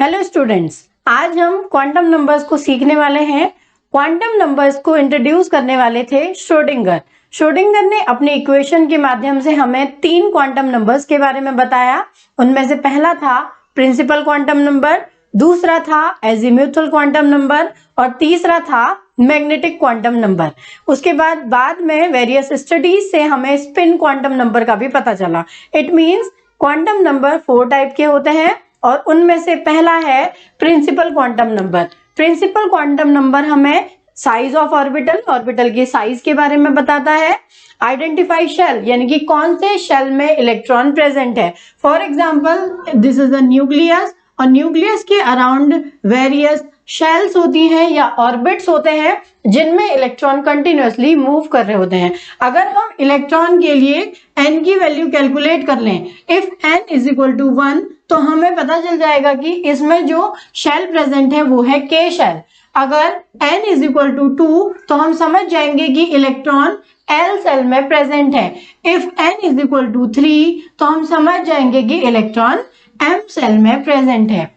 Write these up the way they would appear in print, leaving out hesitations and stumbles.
Hello students, आज हम quantum numbers को सीखने वाले हैं। क्वांटम नंबर्स को इंट्रोड्यूस करने वाले थे श्रोडिंगर। श्रोडिंगर ने अपने इक्वेशन के माध्यम से हमें 3 क्वांटम नंबर्स के बारे में बताया। उनमें से पहला था प्रिंसिपल क्वांटम नंबर, दूसरा था एजीम्यूथल क्वांटम नंबर और तीसरा था मैग्नेटिक क्वांटम नंबर। उसके बाद में वेरियस स्टडीज से हमें स्पिन क्वांटम नंबर का भी पता चला। It means quantum number 4 type के होते हैं और उनमें से पहला है principal quantum number. Principal quantum number हमें साइज ऑफ ऑर्बिटल के साइज के बारे में बताता है। आइडेंटिफाई शेल यानी कि कौन से शेल में इलेक्ट्रॉन प्रेजेंट है। For example this is a nucleus और न्यूक्लियस के अराउंड वेरियस शेल्स होती हैं या ऑर्बिट्स होते हैं जिनमें इलेक्ट्रॉन कंटिन्यूअसली मूव कर रहे होते हैं। अगर हम इलेक्ट्रॉन के लिए n की वैल्यू कैलकुलेट कर लें, if n is equal to 1, तो हमें पता चल जाएगा कि इसमें जो शेल प्रेजेंट है वो है k शेल। अगर n इज इक्वल टू 2 तो हम समझ जाएंगे कि इलेक्ट्रॉन l सेल में प्रेजेंट है। If n is equal to 3 तो हम समझ जाएंगे कि इलेक्ट्रॉन m सेल में प्रेजेंट है।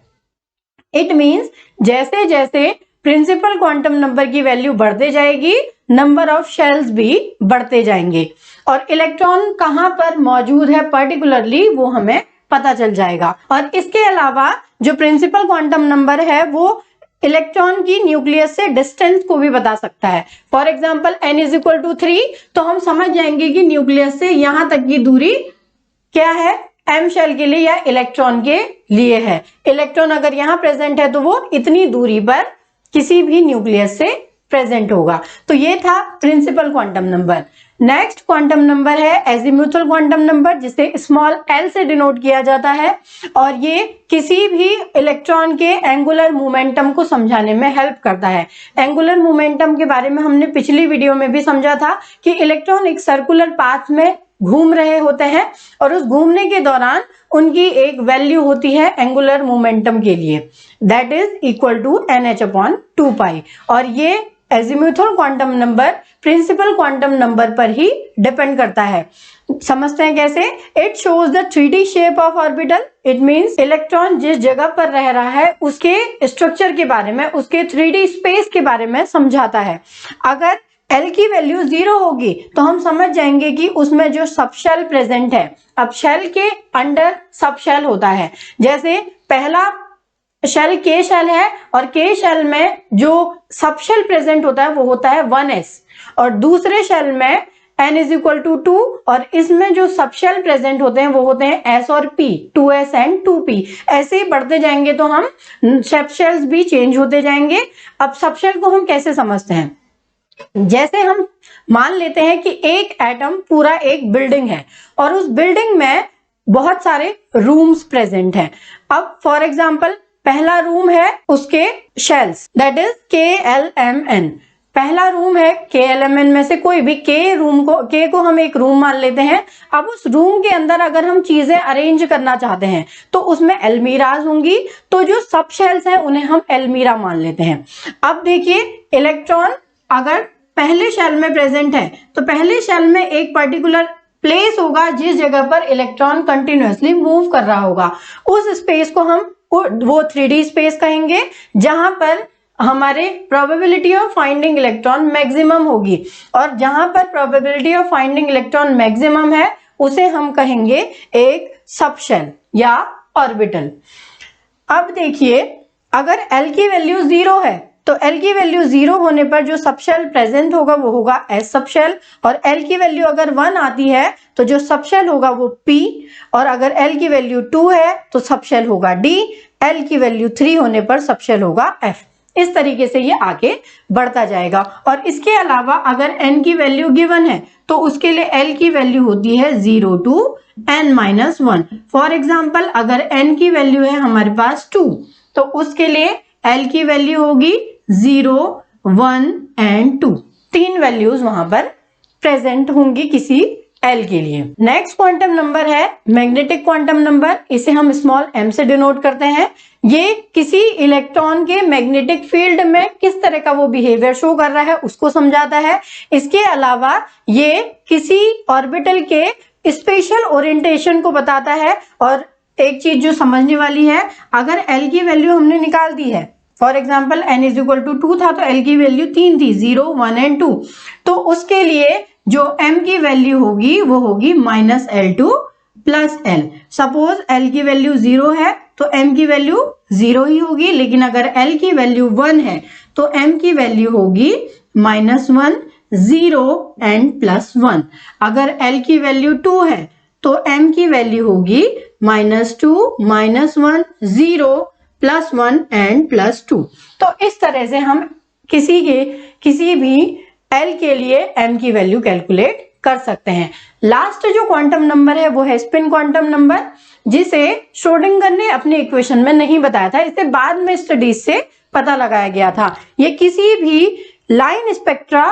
इट मींस जैसे जैसे प्रिंसिपल क्वांटम नंबर की वैल्यू बढ़ते जाएगी, नंबर ऑफ शेल्स भी बढ़ते जाएंगे और इलेक्ट्रॉन कहां पर मौजूद है पर्टिकुलरली वो हमें पता चल जाएगा। और इसके अलावा जो प्रिंसिपल क्वांटम नंबर है वो इलेक्ट्रॉन की न्यूक्लियस से डिस्टेंस को भी बता सकता है। For example n is equal to 3 तो हम समझ जाएंगे कि न्यूक्लियस से यहां तक की दूरी क्या है, m शेल के लिए या इलेक्ट्रॉन के लिए है। इलेक्ट्रॉन अगर यहाँ प्रेजेंट है तो वो इतनी दूरी पर किसी भी न्यूक्लियस से प्रेजेंट होगा। तो ये था principal quantum number. Next quantum number है एजीम्यूथल क्वांटम नंबर, जिसे स्मॉल l से डिनोट किया जाता है और ये किसी भी इलेक्ट्रॉन के एंगुलर मोमेंटम को समझाने में हेल्प करता है। एंगुलर मोमेंटम के बारे में हमने पिछली वीडियो में भी समझा था कि इलेक्ट्रॉन एक सर्कुलर पाथ में घूम रहे होते हैं और उस घूमने के दौरान उनकी एक वैल्यू होती है एंगुलर मोमेंटम के लिए, that is equal to nh/2π। और ये azimuthal quantum number principal quantum number पर ही डिपेंड करता है। समझते हैं कैसे। It shows the 3D shape of orbital. It means electron जिस जगह पर रह रहा है उसके स्ट्रक्चर के बारे में, उसके 3D स्पेस के बारे में समझाता है। अगर L की वैल्यू 0 होगी तो हम समझ जाएंगे कि उसमें जो सबशेल प्रेजेंट है। अब शेल के अंडर सबशेल होता है। जैसे पहला शेल K शेल है और K शेल में जो सबशेल प्रेजेंट होता है वो होता है 1s और दूसरे शेल में n इज इक्वल टू 2 और इसमें जो सबशेल प्रेजेंट होते हैं वो होते हैं s और p, 2s एंड 2p। ऐसे ही बढ़ते जाएंगे तो हम सबशेल्स भी चेंज होते जाएंगे। अब सबशेल को हम कैसे समझते हैं, जैसे हम मान लेते हैं कि एक एटम पूरा एक बिल्डिंग है और उस बिल्डिंग में बहुत सारे रूम्स प्रेजेंट हैं। अब फॉर एग्जांपल पहला रूम है उसके शेल्स, दैट इज KLMN। पहला रूम है KLMN में से कोई भी K को हम एक रूम मान लेते हैं। अब उस रूम के अंदर अगर हम चीजें अरेंज करना चाहते हैं तो उसमें एल्मीराज होंगी, तो जो सब शेल्स हैं उन्हें हम एल्मीरा मान लेते हैं। अब देखिए इलेक्ट्रॉन अगर पहले शेल में प्रेजेंट है तो पहले शेल में एक पर्टिकुलर प्लेस होगा जिस जगह पर इलेक्ट्रॉन कंटिन्यूअसली मूव कर रहा होगा। उस स्पेस को हम वो 3D स्पेस कहेंगे जहां पर हमारे probability of finding electron maximum होगी और जहां पर probability of finding electron maximum है उसे हम कहेंगे एक सबशेल या ऑर्बिटल। अब देखिए अगर L की वैल्यू 0 है तो L की वैल्यू 0 होने पर जो सबशेल प्रेजेंट होगा वो होगा S सबशेल और L की वैल्यू अगर 1 आती है तो जो सबशेल होगा वो P और अगर L की वैल्यू 2 है तो सबशेल होगा D, L की वैल्यू 3 होने पर सबशेल होगा F। इस तरीके से ये आगे बढ़ता जाएगा। और इसके अलावा अगर n की वैल्यू गिवन है तो उसके लिए L की वैल्यू होती है 0 to n-1। फॉर एग्जाम्पल अगर n की वैल्यू है हमारे पास 2 तो उसके लिए L की वैल्यू होगी 0, 1 एंड 2। 3 वैल्यूज वहां पर प्रेजेंट होंगी किसी L के लिए। नेक्स्ट क्वांटम नंबर है मैग्नेटिक क्वांटम नंबर। इसे हम स्मॉल m से डिनोट करते हैं। ये किसी इलेक्ट्रॉन के मैग्नेटिक फील्ड में किस तरह का वो बिहेवियर शो कर रहा है उसको समझाता है। इसके अलावा ये किसी ऑर्बिटल के स्पेशल ओरिएंटेशन को बताता है और एक चीज जो समझने वाली है, अगर L की वैल्यू हमने निकाल दी है, for example n is equal to 2 था तो L की वैल्यू 3 थी, 0, 1 एंड 2, तो उसके लिए जो m की वैल्यू होगी वो होगी -L2 plus L। Suppose L की वैल्यू 0 है तो m की वैल्यू 0 ही होगी, लेकिन अगर L की वैल्यू 1 है तो m की वैल्यू होगी -1, 0 एंड +1। अगर L की वैल्यू 2 है तो m की वैल्यू होगी -2, -1, 0, +1 एंड +2। तो इस तरह से हम किसी भी L के लिए m की वैल्यू कैलकुलेट कर सकते हैं। लास्ट जो क्वांटम नंबर है वो है स्पिन क्वांटम नंबर, जिसे श्रोडिंगर ने अपने इक्वेशन में नहीं बताया था, इसे बाद में स्टडीज से पता लगाया गया था। ये किसी भी लाइन स्पेक्ट्रा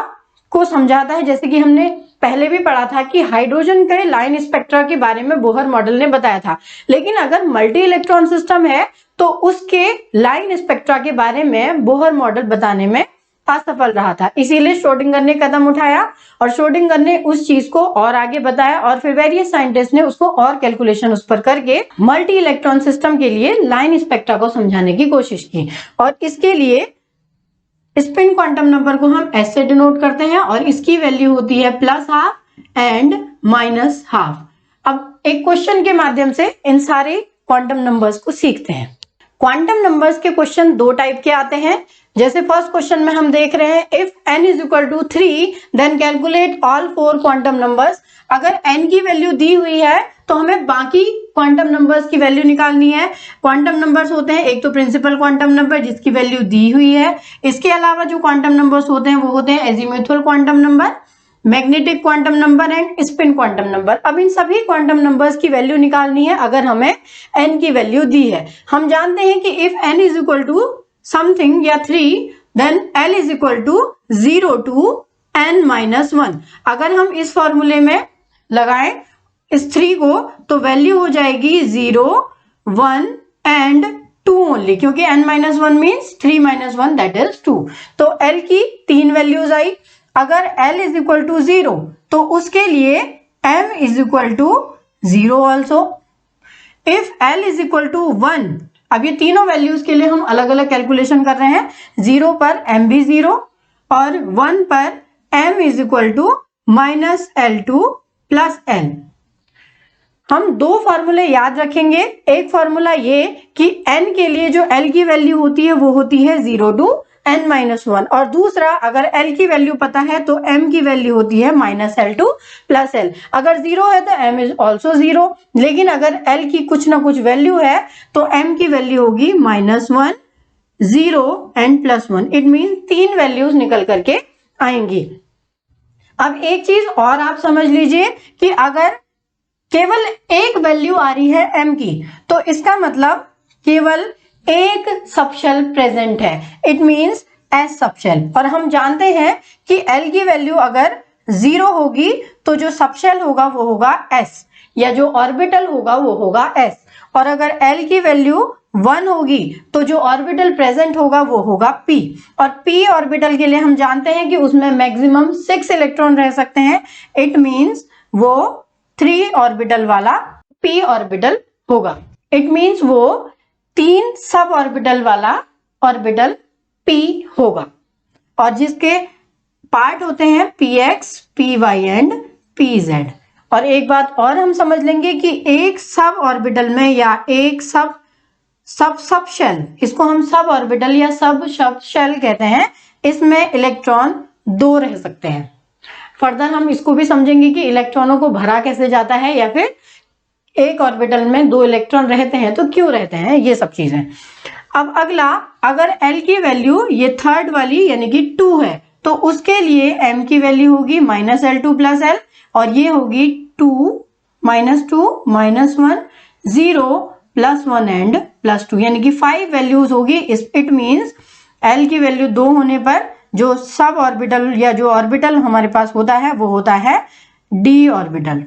को समझाता है, जैसे कि हमने पहले भी पढ़ा था कि हाइड्रोजन के लाइन स्पेक्ट्रा के बारे में बोहर मॉडल ने बताया था, लेकिन अगर मल्टी इलेक्ट्रॉन सिस्टम है तो उसके लाइन स्पेक्ट्रा के बारे में बोहर मॉडल बताने में असफल रहा था। इसीलिए श्रोडिंगर ने कदम उठाया और श्रोडिंगर ने उस चीज को और आगे बताया और फिर वेरियस साइंटिस्ट ने उसको और कैलकुलेशन उस पर करके मल्टी इलेक्ट्रॉन सिस्टम के लिए लाइन स्पेक्ट्रा को समझाने की कोशिश की। और इसके लिए स्पिन क्वांटम नंबर को हम ऐसे डिनोट करते हैं और इसकी वैल्यू होती है +12 एंड -12। अब एक क्वेश्चन के माध्यम से इन सारे क्वांटम नंबर्स को सीखते हैं। क्वांटम नंबर्स के क्वेश्चन दो टाइप के आते हैं। जैसे फर्स्ट क्वेश्चन में हम देख रहे हैं, if n is equal to 3 then calculate all 4 quantum numbers. अगर n की वैल्यू दी हुई है तो हमें बाकी क्वांटम नंबर्स की वैल्यू निकालनी है। क्वांटम नंबर्स होते हैं एक तो प्रिंसिपल क्वांटम नंबर जिसकी वैल्यू दी हुई है, इसके अलावा जो क्वांटम नंबर्स होते हैं वो होते हैं azimuthal quantum number, magnetic quantum number and spin quantum number. अब इन सभी क्वांटम नंबर्स की वैल्यू निकालनी है अगर हमें n की वैल्यू दी है। हम जानते हैं कि if n is equal to something या 3 then l is equal to 0 to n-1। अगर हम इस फॉर्मूले में लगाएं इस 3 को तो वैल्यू हो जाएगी 0, 1 एंड 2 ओनली, क्योंकि n-1 मीन्स 3 - 1 दैट इज 2। तो l की 3 वैल्यूज आई। अगर l इज इक्वल टू 0 तो उसके लिए m is equal to 0 also. If l is equal to 1, अब ये तीनों वैल्यूज के लिए हम अलग अलग कैलकुलेशन कर रहे हैं। 0 पर m भी 0 और 1 पर m is equal to -L2 plus L। हम दो फॉर्मूले याद रखेंगे। एक फॉर्मूला ये कि n के लिए जो l की वैल्यू होती है वो होती है 0 टू n-1, और दूसरा अगर l की वैल्यू पता है तो m की वैल्यू होती है -L2 प्लस L। अगर 0 है तो m इज ऑल्सो 0, लेकिन अगर l की कुछ ना कुछ वैल्यू है तो m की वैल्यू होगी -1, 0 एंड +1। इट मीन 3 वैल्यूज निकल करके आएंगी। अब एक चीज और आप समझ लीजिए कि अगर केवल एक वैल्यू आ रही है m की तो इसका मतलब केवल एक सबशेल प्रेजेंट है, इट मीन्स s सबशेल। और हम जानते हैं कि l की वैल्यू अगर 0 होगी तो जो सबशेल होगा वो होगा s, या जो ऑर्बिटल होगा वो होगा s। और अगर l की वैल्यू 1 होगी तो जो ऑर्बिटल प्रेजेंट होगा वो होगा p। और p ऑर्बिटल के लिए हम जानते हैं कि उसमें मैक्सिमम 6 इलेक्ट्रॉन रह सकते हैं, इट मीन्स वो 3 ऑर्बिटल वाला p ऑर्बिटल होगा। इट मीन्स वो 3 सब ऑर्बिटल वाला ऑर्बिटल p होगा, और जिसके पार्ट होते हैं px, py एंड pz। और एक बात और हम समझ लेंगे कि एक सब ऑर्बिटल में या एक सब शेल, इसको हम सब ऑर्बिटल या सब शेल कहते हैं, इसमें इलेक्ट्रॉन 2 रह सकते हैं। फर्दर हम इसको भी समझेंगे कि इलेक्ट्रॉनों को भरा कैसे जाता है, या फिर एक ऑर्बिटल में 2 इलेक्ट्रॉन रहते हैं तो क्यों रहते हैं, ये सब चीजें। अब अगला, अगर L की वैल्यू ये थर्ड वाली यानी कि 2 है तो उसके लिए m की वैल्यू होगी -L2 प्लस L, और ये होगी 2, -2, -1, 0, +1 एंड +2, यानी कि 5 वैल्यूज होगी। इट मीन्स L की वैल्यू 2 होने पर जो सब ऑर्बिटल या जो ऑर्बिटल हमारे पास होता है वो होता है d ऑर्बिटल।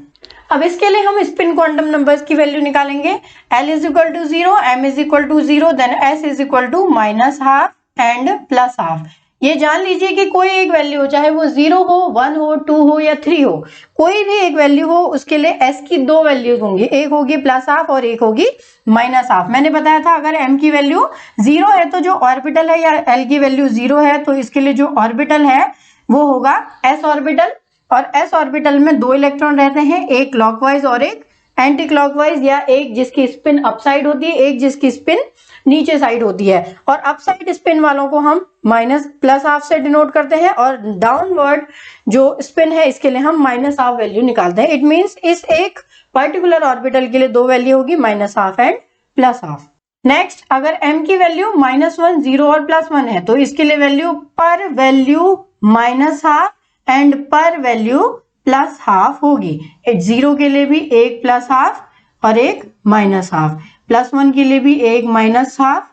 अब इसके लिए हम स्पिन क्वांटम नंबर्स की वैल्यू निकालेंगे। L is equal to 0, m is equal to 0, then s is equal to -12 and +12। ये जान लीजिए कि कोई एक वैल्यू हो, चाहे वो 0 हो, 1 हो, 2 हो या 3 हो, कोई भी एक वैल्यू हो, उसके लिए s की दो वैल्यूज होंगी, एक होगी प्लस हाफ और एक होगी माइनस हाफ। मैंने बताया था अगर m की वैल्यू 0 है तो जो ऑर्बिटल है, या l की वैल्यू 0 है तो इसके लिए जो ऑर्बिटल है वो होगा s ऑर्बिटल, और s ऑर्बिटल में दो इलेक्ट्रॉन रहते हैं, एक क्लॉकवाइज और एक एंटी क्लॉकवाइज, या एक जिसकी स्पिन अपसाइड होती है, एक जिसकी स्पिन नीचे साइड होती है। और अपसाइड स्पिन वालों को हम माइनस प्लस हाफ से डिनोट करते हैं, और डाउनवर्ड जो स्पिन है इसके लिए हम माइनस हाफ वैल्यू निकालते हैं। इट मींस इस एक पर्टिकुलर ऑर्बिटल के लिए दो वैल्यू होगी, minus half and plus half. Next, अगर m की वैल्यू -1, 0 और +1 है तो इसके लिए वैल्यू पर वैल्यू माइनस हाफ एंड पर वैल्यू प्लस हाफ होगी। 0 के लिए भी एक प्लस हाफ और एक माइनस हाफ, +1 के लिए भी एक माइनस हाफ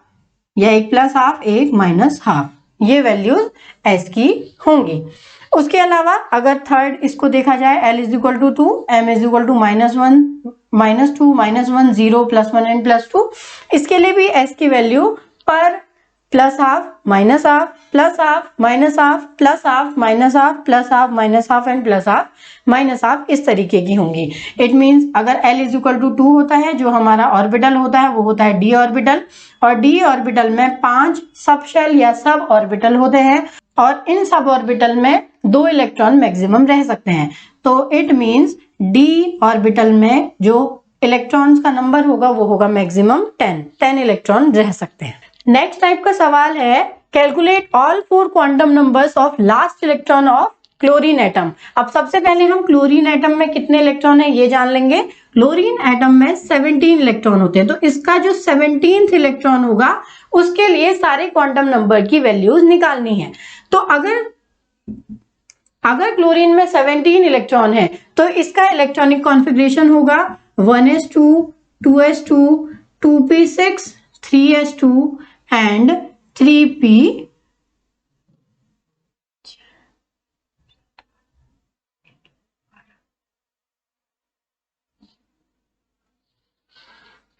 या एक प्लस हाफ, एक माइनस हाफ, ये वैल्यूज s की होंगी। उसके अलावा अगर थर्ड इसको देखा जाए, l is equal to 2, m is equal to -1, -2, -1, 0, +1 and +2, इसके लिए भी s की वैल्यू पर plus half, minus half, plus half, minus half, plus half, minus half, plus half, minus half and plus half, minus half, इस तरीके की होंगी। It means अगर l इज इक्वल टू 2 होता है, जो हमारा ऑर्बिटल होता है वो होता है d ऑर्बिटल, और d ऑर्बिटल में 5 सब शेल या सब ऑर्बिटल होते हैं, और इन सब ऑर्बिटल में 2 इलेक्ट्रॉन मैक्सिमम रह सकते हैं। तो इट मींस d ऑर्बिटल में जो इलेक्ट्रॉन्स का नंबर होगा वो होगा मैक्सिमम 10 इलेक्ट्रॉन रह सकते हैं। नेक्स्ट टाइप का सवाल है, calculate all 4 quantum numbers of last electron of chlorine atom. अब सबसे पहले हम क्लोरीन एटम में कितने इलेक्ट्रॉन है ये जान लेंगे। क्लोरीन एटम में 17 इलेक्ट्रॉन होते हैं, तो इसका जो 17th इलेक्ट्रॉन होगा उसके लिए सारे क्वांटम नंबर की वैल्यूज निकालनी है। तो अगर क्लोरीन में 17 इलेक्ट्रॉन है तो इसका इलेक्ट्रॉनिक कॉन्फ़िगरेशन होगा 1s2, 2s2, 2p6, 3s2 and 3p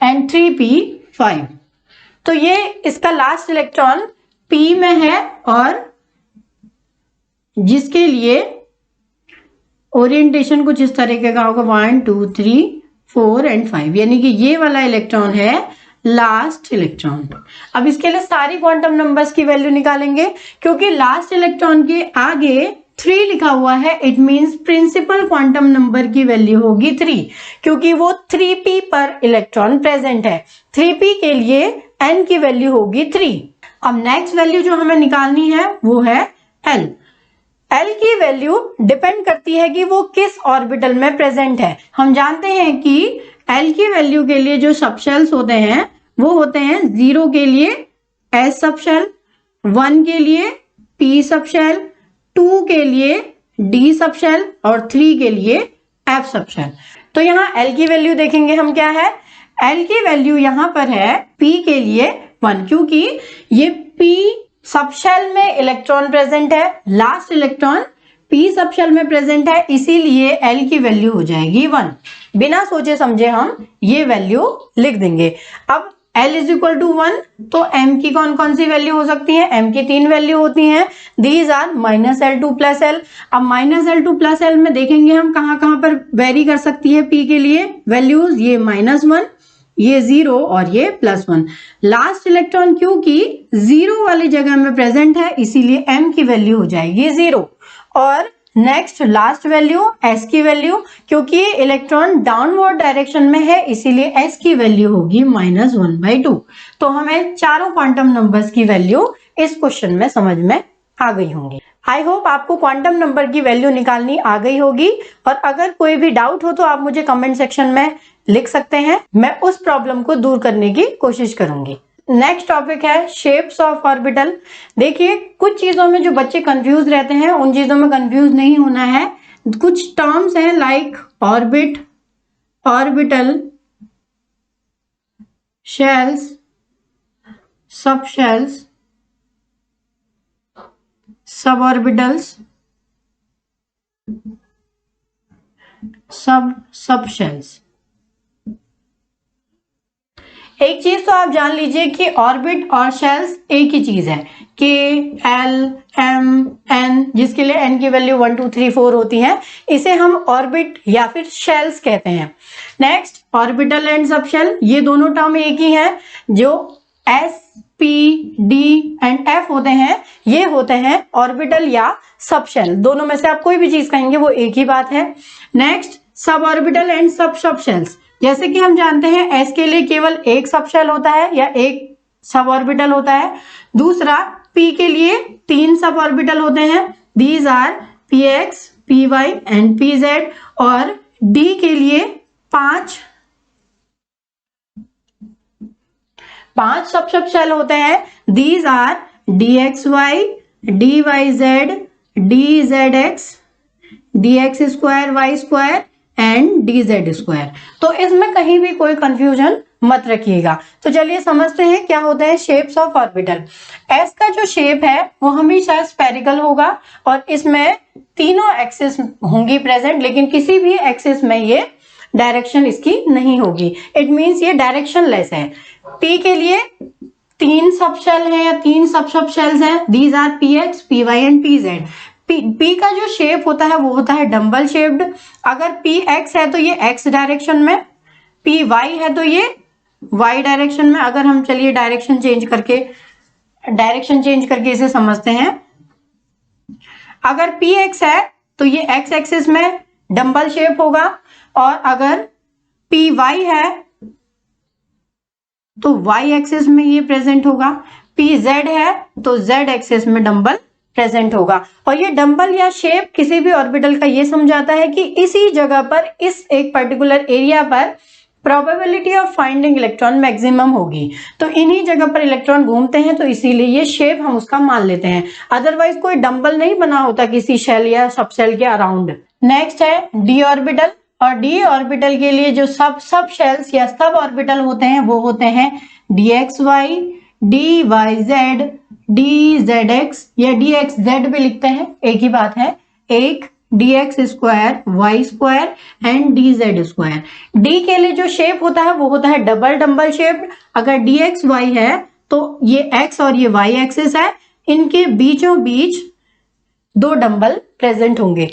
and 3p5। तो ये इसका लास्ट इलेक्ट्रॉन p में है, और जिसके लिए ओरिएंटेशन कुछ इस तरीके का होगा 1, 2, 3, 4 एंड 5, यानी कि ये वाला इलेक्ट्रॉन है लास्ट इलेक्ट्रॉन। अब इसके लिए सारी क्वांटम नंबर्स की वैल्यू निकालेंगे, क्योंकि लास्ट इलेक्ट्रॉन के आगे 3 लिखा हुआ है, it means principal quantum number की वैल्यू होगी 3, क्योंकि वो 3p पर इलेक्ट्रॉन प्रेजेंट है। 3p के लिए n की वैल्यू होगी 3। अब नेक्स्ट वैल्यू जो हमें निकालनी है वो है l। L की वैल्यू डिपेंड करती है कि वो किस ऑर्बिटल में प्रेजेंट है। हम जानते हैं कि L की वैल्यू के लिए जो सबशेल्स होते हैं वो होते हैं 0 के लिए S सबशेल, 1 के लिए P सबशेल, 2 के लिए D सबशेल और 3 के लिए F सबशेल। तो यहाँ L की वैल्यू देखेंगे हम क्या है। L की वैल्यू यहाँ पर है P के लिए 1, क्योंकि ये P सबशेल में इलेक्ट्रॉन प्रेजेंट है, लास्ट इलेक्ट्रॉन p सबशेल में प्रेजेंट है, इसीलिए l की वैल्यू हो जाएगी 1। बिना सोचे समझे हम ये वैल्यू लिख देंगे। अब l इज इक्वल टू 1, तो m की कौन कौन सी वैल्यू हो सकती है। m की 3 वैल्यू होती हैं, these are -L2 plus l। अब -L2 प्लस l में देखेंगे हम कहां कहां पर वेरी कर सकती है p के लिए वैल्यूज, ये -1, ये 0 और ये +1। लास्ट इलेक्ट्रॉन क्योंकि 0 वाली जगह में प्रेजेंट है, इसीलिए m की वैल्यू हो जाएगी 0। और नेक्स्ट लास्ट वैल्यू s की वैल्यू, क्योंकि इलेक्ट्रॉन डाउनवर्ड डायरेक्शन में है, इसीलिए s की वैल्यू होगी -1/2। तो हमें चारों क्वांटम नंबर्स की वैल्यू इस क्वेश्चन में समझ में आ गई होंगी। आई होप आपको क्वांटम नंबर की वैल्यू निकालनी आ गई होगी, और अगर कोई भी डाउट हो तो आप मुझे कमेंट सेक्शन में लिख सकते हैं, मैं उस प्रॉब्लम को दूर करने की कोशिश करूंगी। नेक्स्ट टॉपिक है शेप्स ऑफ ऑर्बिटल। देखिए कुछ चीजों में जो बच्चे कंफ्यूज रहते हैं उन चीजों में कंफ्यूज नहीं होना है। कुछ टर्म्स हैं लाइक ऑर्बिट, ऑर्बिटल, शेल्स, सब शेल्स, सब ऑर्बिटल्स, सब शेल्स। एक चीज तो आप जान लीजिए कि ऑर्बिट और शेल्स एक ही चीज है, के एल एम एन, जिसके लिए एन की वैल्यू 1 2 3 4 होती है, इसे हम ऑर्बिट या फिर शेल्स कहते हैं। नेक्स्ट, ऑर्बिटल एंड सबशेल, ये दोनों टर्म एक ही है। जो S P D and F होते हैं, ये होते हैं ऑर्बिटल या सबशेल। दोनों में से आप कोई भी चीज कहेंगे वो एक ही बात है। नेक्स्ट, सब ऑर्बिटल एंड सब सबशेल्स, जैसे कि हम जानते हैं एस के लिए केवल एक सबशेल होता है या एक सब ऑर्बिटल होता है। दूसरा, पी के लिए 3 सब ऑर्बिटल होते हैं, these are P X, P Y and P Z. और डी के लिए 5 सब सबशेल होते हैं, these are D X Y, D Y Z, D Z X, D X square Y square and D Z square. तो इसमें कहीं भी कोई कंफ्यूजन मत रखिएगा। तो चलिए समझते हैं क्या होते हैं शेप्स ऑफ ऑर्बिटल। एस का जो शेप है वो हमेशा स्फेरिकल होगा और इसमें तीनों एक्सिस होंगी प्रेजेंट, लेकिन किसी भी एक्सिस में ये डायरेक्शन इसकी नहीं होगी। इट मींस ये डायरेक्शन लेस है। पी के लिए 3 सबशेल हैं या 3 सब सबशेल्स हैं, these are P X, P Y and P Z. P का जो शेप होता है वो होता है डम्बल शेप्ड। अगर पी एक्स है तो ये एक्स डायरेक्शन में, पी वाई है तो ये वाई डायरेक्शन में। अगर हम चलिए डायरेक्शन चेंज करके इसे समझते हैं। अगर पी एक्स है तो ये एक्स एक्सिस में डम्बल शेप होगा, और अगर पी वाई है तो वाई एक्सिस में ये प्रेजेंट होगा। पी जेड है तो जेड एक्सिस में डम्बल प्रेजेंट होगा। और ये डंबल या शेप किसी भी ऑर्बिटल का ये समझाता है कि इसी जगह पर, इस एक पर्टिकुलर एरिया पर probability of finding electron maximum होगी। तो इन्हीं जगह पर इलेक्ट्रॉन घूमते हैं, तो इसीलिए ये शेप हम उसका मान लेते हैं। अदरवाइज कोई डंबल नहीं बना होता किसी शेल या सबशेल के अराउंड। नेक्स्ट है डी ऑर्बिटल, और डी ऑर्बिटल के लिए जो सब शेल्स या सब ऑर्बिटल होते हैं वो होते हैं D X Y, D Y Z, D Z X, या डी एक्स जेड भी लिखते हैं, एक ही बात है। एक D X square Y square and D Z square. D के लिए जो शेप होता है वो होता है डबल डंबल शेप। अगर डी एक्स वाई है तो ये एक्स और ये वाई एक्सिस है, इनके बीचों बीच 2 डंबल प्रेजेंट होंगे।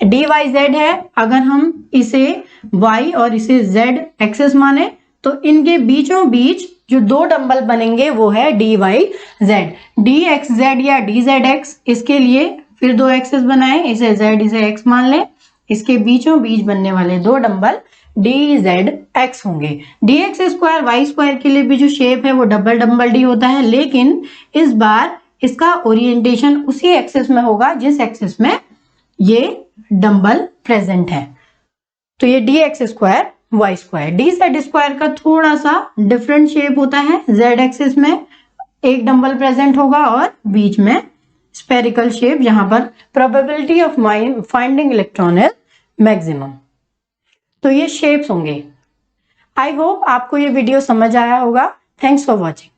डी वाई जेड है, अगर हम इसे वाई और इसे जेड एक्सिस माने तो इनके बीचों बीच जो 2 डंबल बनेंगे वो है D Y Z. D X Z या डी जेड एक्स, इसके लिए फिर 2 एक्सिस बनाए, इसे जेड इसे एक्स मान लें। इसके बीचों बीच बनने वाले 2 डंबल डी जेड एक्स होंगे। D X square Y square के लिए भी जो शेप है वो डबल डंबल डी होता है, लेकिन इस बार इसका ओरिएंटेशन उसी एक्सिस में होगा जिस एक्सिस में ये डंबल प्रेजेंट है। तो ये D X square Y square. D Z square का थोड़ा सा डिफरेंट शेप होता है, जेड एक्सिस में एक डंबल प्रेजेंट होगा और बीच में स्फेरिकल शेप, जहां पर probability of finding electron is maximum. तो ये शेप्स होंगे। आई होप आपको ये वीडियो समझ आया होगा। Thanks for watching.